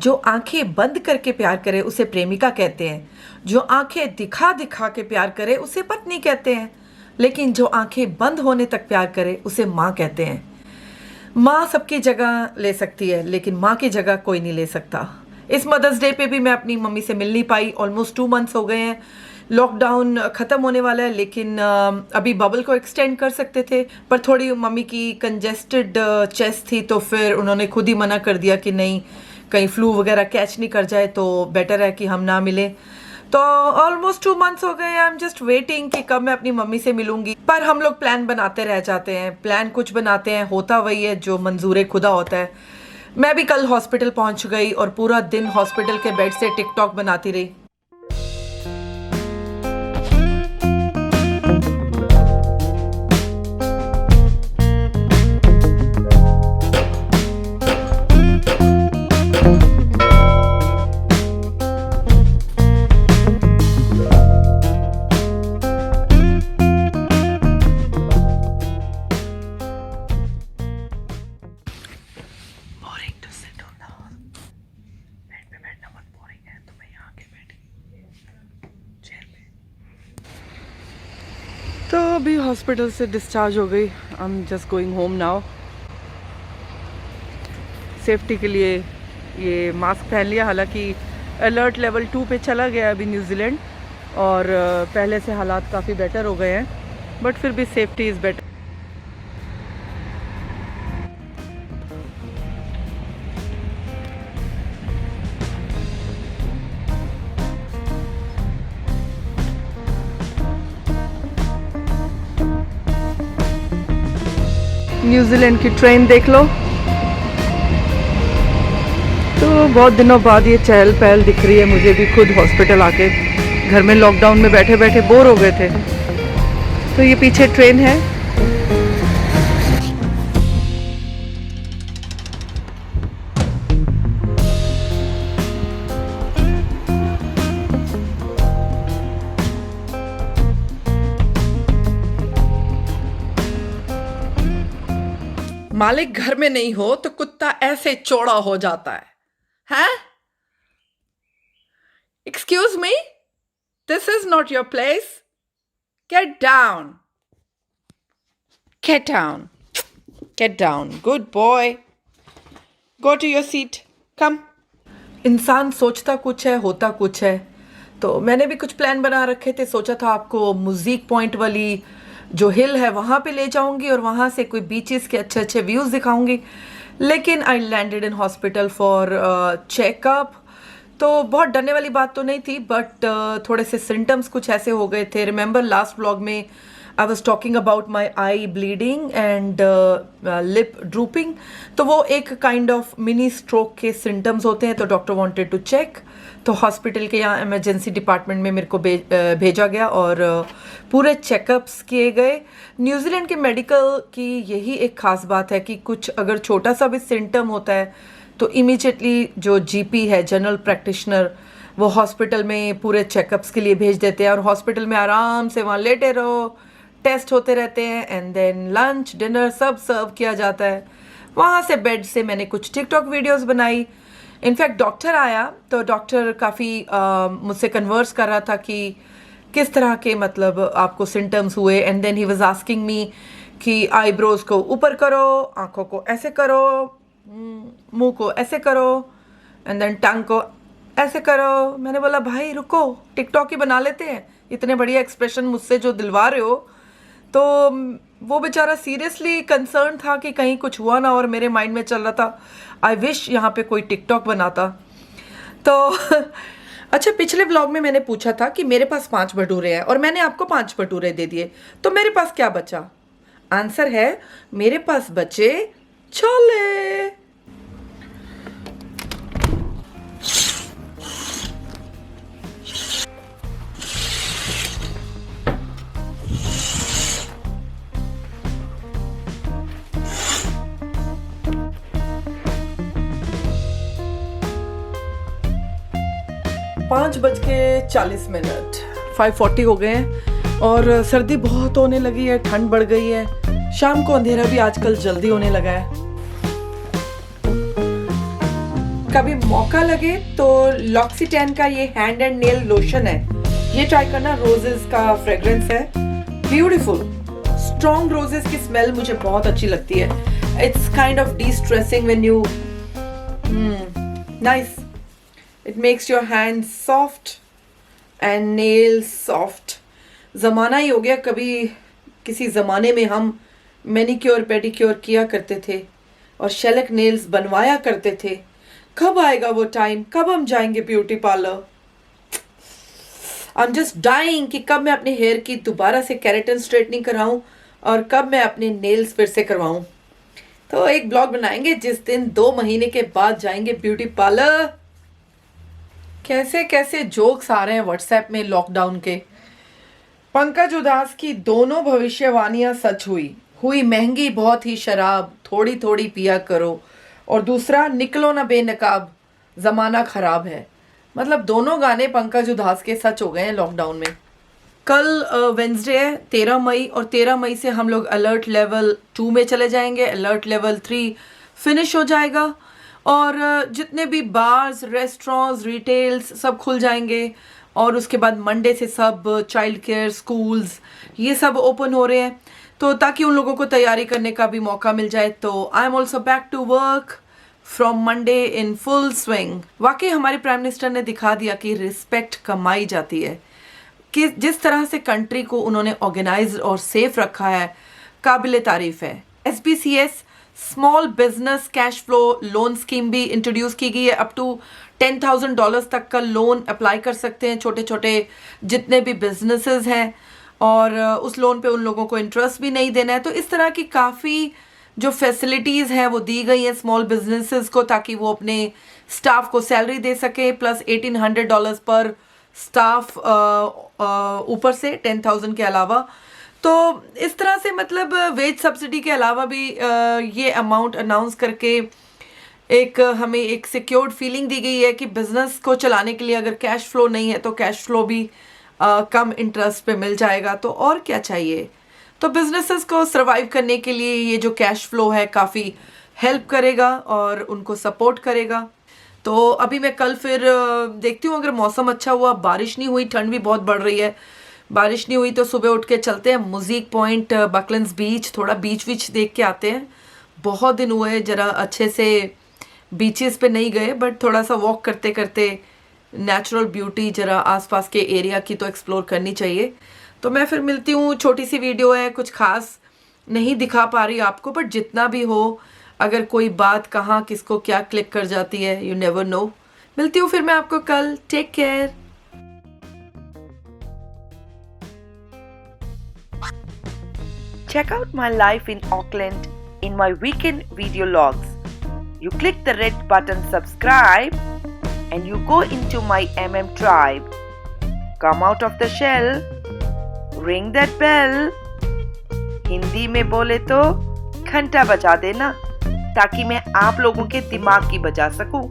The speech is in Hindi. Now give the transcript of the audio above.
जो आंखें बंद करके प्यार करे उसे प्रेमिका कहते हैं, जो आंखें दिखा दिखा के प्यार करे उसे पत्नी कहते हैं, लेकिन जो आंखें बंद होने तक प्यार करे उसे माँ कहते हैं। माँ सबकी जगह ले सकती है, लेकिन माँ की जगह कोई नहीं ले सकता। इस मदर्स डे पे भी मैं अपनी मम्मी से मिल नहीं पाई। ऑलमोस्ट 2 मंथ्स हो गए हैं, लॉकडाउन ख़त्म होने वाला है, लेकिन अभी बबल को एक्सटेंड कर सकते थे, पर थोड़ी मम्मी की कंजेस्टेड चेस्ट थी, तो फिर उन्होंने खुद ही मना कर दिया कि नहीं, कहीं फ्लू वगैरह कैच नहीं कर जाए तो बेटर है कि हम ना मिलें। तो ऑलमोस्ट 2 मंथ्स हो गए हैं। आई एम जस्ट वेटिंग कि कब मैं अपनी मम्मी से मिलूंगी। पर हम लोग प्लान बनाते रह जाते हैं, प्लान कुछ बनाते हैं, होता वही है जो मंजूर खुदा होता है। मैं भी कल हॉस्पिटल पहुंच गई और पूरा दिन हॉस्पिटल के बेड से टिकटॉक बनाती रही। तो अभी हॉस्पिटल से डिस्चार्ज हो गई। आई am just going home now. Safety के लिए ये मास्क पहन लिया, हालांकि अलर्ट लेवल 2 पे चला गया अभी न्यूजीलैंड, और पहले से हालात काफ़ी बेटर हो गए हैं, बट फिर भी सेफ्टी इज़ बेटर। न्यूजीलैंड की ट्रेन देख लो। तो बहुत दिनों बाद ये चहल पहल दिख रही है मुझे भी, खुद हॉस्पिटल आके। घर में लॉकडाउन में बैठे बैठे बोर हो गए थे। तो ये पीछे ट्रेन है। मालिक घर में नहीं हो तो कुत्ता ऐसे चौड़ा हो जाता है? Excuse me, this is not your place, get down, get down, get down, good boy, go to your seat, come. इंसान सोचता कुछ है, होता कुछ है। तो मैंने भी कुछ प्लान बना रखे थे। सोचा था आपको म्यूजिक पॉइंट वाली जो हिल है वहाँ पे ले जाऊंगी और वहाँ से कोई बीचेस के अच्छे अच्छे व्यूज़ दिखाऊंगी, लेकिन I landed in hospital for checkup. तो बहुत डरने वाली बात तो नहीं थी, बट थोड़े से सिम्टम्स कुछ ऐसे हो गए थे। रिमेंबर लास्ट व्लॉग में I was talking about my I bleeding and lip drooping. तो वो एक काइंड ऑफ मिनी स्ट्रोक के सिम्टम्स होते हैं। तो डॉक्टर वांटेड टू चेक, तो हॉस्पिटल के यहाँ इमरजेंसी डिपार्टमेंट में मेरे को भेजा गया और पूरे चेकअप्स किए गए। न्यूजीलैंड के मेडिकल की यही एक ख़ास बात है कि कुछ अगर छोटा सा भी सिम्टम होता है तो इमीडिएटली जो जीपी है, जनरल प्रैक्टिशनर, वो हॉस्पिटल में पूरे चेकअप्स के लिए भेज देते हैं और हॉस्पिटल में आराम से वहाँ लेटे रहो, टेस्ट होते रहते हैं, एंड देन लंच डिनर सब सर्व किया जाता है। वहाँ से बेड से मैंने कुछ टिकटॉक वीडियोस बनाई। इनफैक्ट डॉक्टर आया तो डॉक्टर काफ़ी मुझसे कन्वर्स कर रहा था कि किस तरह के मतलब आपको सिम्टम्स हुए, and then he was asking me कि आईब्रोज को ऊपर करो, आंखों को ऐसे करो, मुंह को ऐसे करो, एंड देन टंग को ऐसे करो। मैंने बोला भाई रुको, टिकटॉक ही बना लेते हैं, इतने बढ़िया एक्सप्रेशन मुझसे जो दिलवा रहे हो। तो वो बेचारा सीरियसली कंसर्न था कि कहीं कुछ हुआ ना, और मेरे माइंड में चल रहा था आई विश यहाँ पे कोई टिकटॉक बनाता। तो अच्छा, पिछले व्लॉग में मैंने पूछा था कि मेरे पास 5 भटूरे हैं और मैंने आपको 5 भटूरे दे दिए, तो मेरे पास क्या बचा? आंसर है मेरे पास बचे छोले। 5:40 5:40 हो गए हैं और सर्दी बहुत होने लगी है, ठंड बढ़ गई है। शाम को अंधेरा भी आजकल जल्दी होने लगा है। कभी मौका लगे तो लॉक्सीटैन का ये हैंड एंड नेल लोशन है, ये ट्राई करना। रोजेस का फ्रेग्रेंस है, ब्यूटीफुल स्ट्रॉन्ग रोजेस की स्मेल मुझे बहुत अच्छी लगती है। It's kind of D stressing when you nice, it makes your hands soft and nails soft. ज़माना ही हो गया, कभी किसी ज़माने में हम मैनिक्योर पेडिक्योर किया करते थे और शेलक नेल्स बनवाया करते थे। कब आएगा वो टाइम, कब हम जाएंगे beauty parlour? I am just dying कि कब मैं अपने हेयर की दोबारा से केराटिन स्ट्रेटनिंग कराऊं और कब मैं अपने नेल्स फिर से करवाऊं। तो एक ब्लॉग बनाएंगे जिस दिन 2 महीने के बाद जाएंगे ब्यूटी पार्लर। कैसे कैसे जोक्स आ रहे हैं व्हाट्सएप में लॉकडाउन के। पंकज उधास की दोनों भविष्यवाणियां सच हुई महंगी बहुत ही शराब, थोड़ी थोड़ी पिया करो, और दूसरा निकलो ना बेनकाब, ज़माना ख़राब है। मतलब दोनों गाने पंकज उधास के सच हो गए हैं लॉकडाउन में। कल वेंसडे है 13 मई, और 13 मई से हम लोग अलर्ट लेवल 2 में चले जाएंगे। अलर्ट लेवल 3 फिनिश हो जाएगा और जितने भी बार्स, रेस्टोरेंट्स, रिटेल्स सब खुल जाएंगे। और उसके बाद मंडे से सब चाइल्ड केयर, स्कूल्स, ये सब ओपन हो रहे हैं, तो ताकि उन लोगों को तैयारी करने का भी मौका मिल जाए। तो I am also back to work from Monday in full swing. वाकई हमारे प्राइम मिनिस्टर ने दिखा दिया कि रिस्पेक्ट कमाई जाती है, कि जिस तरह से कंट्री को उन्होंने ऑर्गेनाइज और सेफ रखा है, काबिल तारीफ है। SBCS small business cash flow loan scheme भी इंट्रोड्यूस की गई है। अप टू $10,000 तक का लोन अप्लाई कर सकते हैं छोटे छोटे जितने भी बिजनेसेस हैं, और उस लोन पे उन लोगों को इंटरेस्ट भी नहीं देना है। तो इस तरह की काफ़ी जो फैसिलिटीज़ हैं वो दी गई हैं स्मॉल बिजनेसेस को, ताकि वो अपने स्टाफ को सैलरी दे सके, प्लस $1,800 पर स्टाफ ऊपर से 10,000 के अलावा। तो इस तरह से मतलब वेज सब्सिडी के अलावा भी ये अमाउंट अनाउंस करके एक हमें एक सिक्योर्ड फीलिंग दी गई है कि बिज़नेस को चलाने के लिए अगर कैश फ्लो नहीं है तो कैश फ्लो भी कम इंटरेस्ट पे मिल जाएगा। तो और क्या चाहिए। तो बिजनेसेस को सर्वाइव करने के लिए ये जो कैश फ्लो है काफ़ी हेल्प करेगा और उनको सपोर्ट करेगा। तो अभी मैं कल फिर देखती हूँ, अगर मौसम अच्छा हुआ, बारिश नहीं हुई, ठंड भी बहुत बढ़ रही है, बारिश नहीं हुई तो सुबह उठ के चलते हैं म्यूजिक पॉइंट, बकलेंस बीच, थोड़ा बीच विच देख के आते हैं। बहुत दिन हुए जरा अच्छे से बीचेस पे नहीं गए, बट थोड़ा सा वॉक करते करते नेचुरल ब्यूटी जरा आसपास के एरिया की तो एक्सप्लोर करनी चाहिए। तो मैं फिर मिलती हूँ, छोटी सी वीडियो है, कुछ खास नहीं दिखा पा रही आपको, बट जितना भी हो, अगर कोई बात कहाँ किसको क्या क्लिक कर जाती है, यू नेवर नो। मिलती हूँ फिर मैं आपको कल। Take care. Check out my life in Auckland in my weekend video logs. You click the red button subscribe and you go into my MM tribe. Come out of the shell, ring that bell. Hindi में बोले तो घंटा बजा देना, ताकि मैं आप लोगों के दिमाग की बजा सकूं।